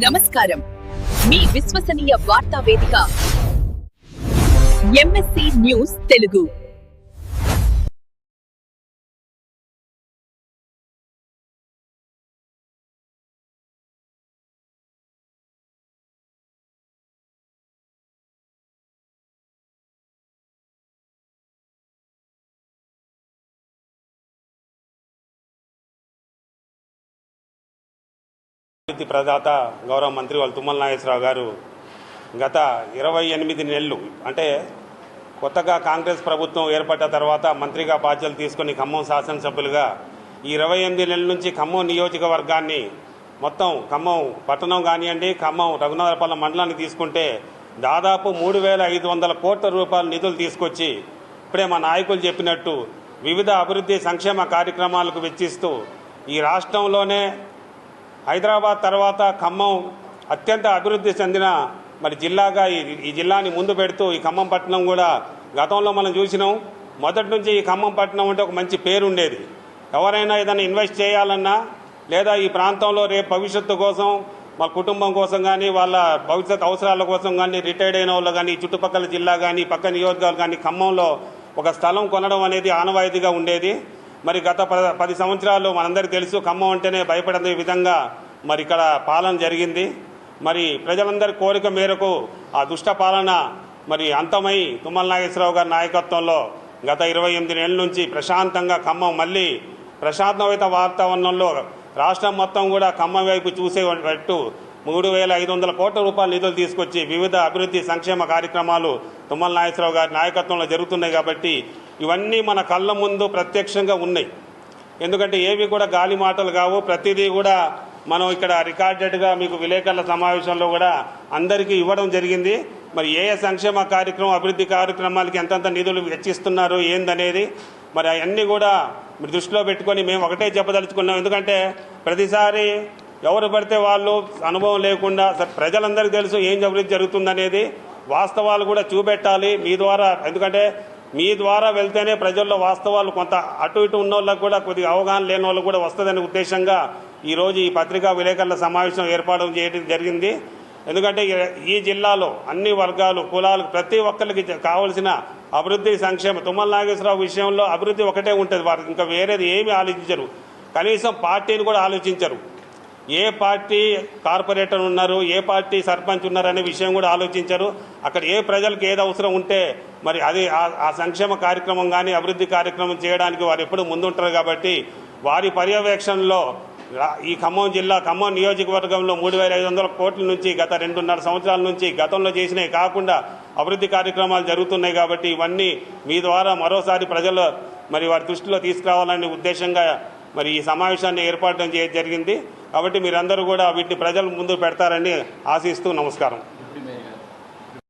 నమస్కారం. మీ విశ్వసనీయ వార్తా వేదిక ఎంఎస్సి న్యూస్ తెలుగు. ప్రదాత గౌరవ మంత్రి వాళ్ళ తుమ్మల నాగేశ్వరరావు గారు గత 28 నెలలు అంటే కొత్తగా కాంగ్రెస్ ప్రభుత్వం ఏర్పడ్డ తర్వాత మంత్రిగా బాధ్యతలు తీసుకుని ఖమ్మం శాసనసభ్యులుగా ఈ 28 నెలల నుంచి ఖమ్మం నియోజకవర్గాన్ని మొత్తం ఖమ్మం పట్టణం కానివ్వండి, ఖమ్మం రఘునాథపల్లి మండలాన్ని తీసుకుంటే దాదాపు 3,500 కోట్ల రూపాయల నిధులు తీసుకొచ్చి ఇప్పుడే మా నాయకులు చెప్పినట్టు వివిధ అభివృద్ధి సంక్షేమ కార్యక్రమాలకు వెచ్చిస్తూ ఈ రాష్ట్రంలోనే హైదరాబాద్ తర్వాత ఖమ్మం అత్యంత అభివృద్ధి చెందిన మరి జిల్లాగా ఈ జిల్లాని ముందు పెడుతూ ఈ ఖమ్మం పట్టణం కూడా గతంలో మనం చూసినాం. మొదటి నుంచి ఈ ఖమ్మం పట్టణం అంటే ఒక మంచి పేరు ఉండేది. ఎవరైనా ఏదైనా ఇన్వెస్ట్ చేయాలన్నా లేదా ఈ ప్రాంతంలో రేపు భవిష్యత్తు కోసం వాళ్ళ కుటుంబం కోసం కానీ వాళ్ళ భవిష్యత్ అవసరాల కోసం కానీ రిటైర్డ్ అయిన వాళ్ళు కానీ చుట్టుపక్కల జిల్లా కానీ పక్క నియోజకవర్గాలు కానీ ఖమ్మంలో ఒక స్థలం కొనడం అనేది ఆనవాయితీగా ఉండేది. మరి గత 10 సంవత్సరాలు మనందరికీ తెలుసు, ఖమ్మం అంటేనే భయపడే విధంగా మరి ఇక్కడ పాలన జరిగింది. మరి ప్రజలందరి కోరిక మేరకు ఆ దుష్ట పాలన మరి అంతమై తుమ్మల నాగేశ్వరరావు గారి నాయకత్వంలో గత 28 నెలల నుంచి ప్రశాంతంగా ఖమ్మం మళ్ళీ ప్రశాంతమైన వాతావరణంలో రాష్ట్రం మొత్తం కూడా ఖమ్మం వైపు చూసేటట్టు 3,500 కోట్ల రూపాయల నిధులు తీసుకొచ్చి వివిధ అభివృద్ధి సంక్షేమ కార్యక్రమాలు తుమ్మల నాగేశ్వరరావు గారి నాయకత్వంలో జరుగుతున్నాయి. కాబట్టి ఇవన్నీ మన కళ్ళ ముందు ప్రత్యక్షంగా ఉన్నాయి. ఎందుకంటే ఏవి కూడా గాలి మాటలు కావు. ప్రతిదీ కూడా మనం ఇక్కడ రికార్డెడ్గా మీకు విలేకరుల సమావేశంలో కూడా అందరికీ ఇవ్వడం జరిగింది. మరి ఏ సంక్షేమ కార్యక్రమం అభివృద్ధి కార్యక్రమాలకి ఎంతంత నిధులు వెచ్చిస్తున్నారు ఏందనేది మరి అవన్నీ కూడా మీరు దృష్టిలో పెట్టుకొని మేము ఒకటే చెప్పదలుచుకున్నాం. ఎందుకంటే ప్రతిసారి ఎవరు పడితే వాళ్ళు అనుభవం లేకుండా ప్రజలందరికీ తెలుసు ఏం అభివృద్ధి జరుగుతుందనేది, వాస్తవాలు కూడా చూపెట్టాలి మీ ద్వారా. ఎందుకంటే మీ ద్వారా వెళ్తేనే ప్రజల్లో వాస్తవాలు కొంత అటు ఇటు ఉన్న వాళ్ళకు కూడా కొద్దిగా అవగాహన లేని వాళ్ళకు కూడా వస్తుందనే ఉద్దేశంగా ఈరోజు ఈ పత్రికా విలేకరుల సమావేశం ఏర్పాటు చేయడం జరిగింది. ఎందుకంటే ఈ జిల్లాలో అన్ని వర్గాలు కులాలు ప్రతి ఒక్కరికి కావాల్సిన అభివృద్ధి సంక్షేమ తుమ్మల నాగేశ్వరరావు విషయంలో అభివృద్ధి ఒకటే ఉంటుంది. వారికి ఇంకా వేరేది ఏమీ ఆలోచించరు. కనీసం పార్టీని కూడా ఆలోచించరు. ఏ పార్టీ కార్పొరేటర్ ఉన్నారు, ఏ పార్టీ సర్పంచ్ ఉన్నారు అనే విషయం కూడా ఆలోచించరు. అక్కడ ఏ ప్రజలకు ఏది అవసరం ఉంటే మరి అది ఆ సంక్షేమ కార్యక్రమం కానీ అభివృద్ధి కార్యక్రమం చేయడానికి వారు ఎప్పుడు ముందుంటారు. కాబట్టి వారి పర్యవేక్షణలో ఈ ఖమ్మం జిల్లా ఖమ్మం నియోజకవర్గంలో 3,500 కోట్ల నుంచి గత 2.5 సంవత్సరాల నుంచి గతంలో చేసినవి కాకుండా అభివృద్ధి కార్యక్రమాలు జరుగుతున్నాయి. కాబట్టి ఇవన్నీ మీ ద్వారా మరోసారి ప్రజలు మరి వారి దృష్టిలో తీసుకురావాలనే ఉద్దేశంగా మరి ఈ సమావేశాన్ని ఏర్పాటు చేయడం జరిగింది. కాబట్టి మీరందరూ కూడా వీటిని ప్రజల ముందు పెడతారని ఆశిస్తూ నమస్కారం.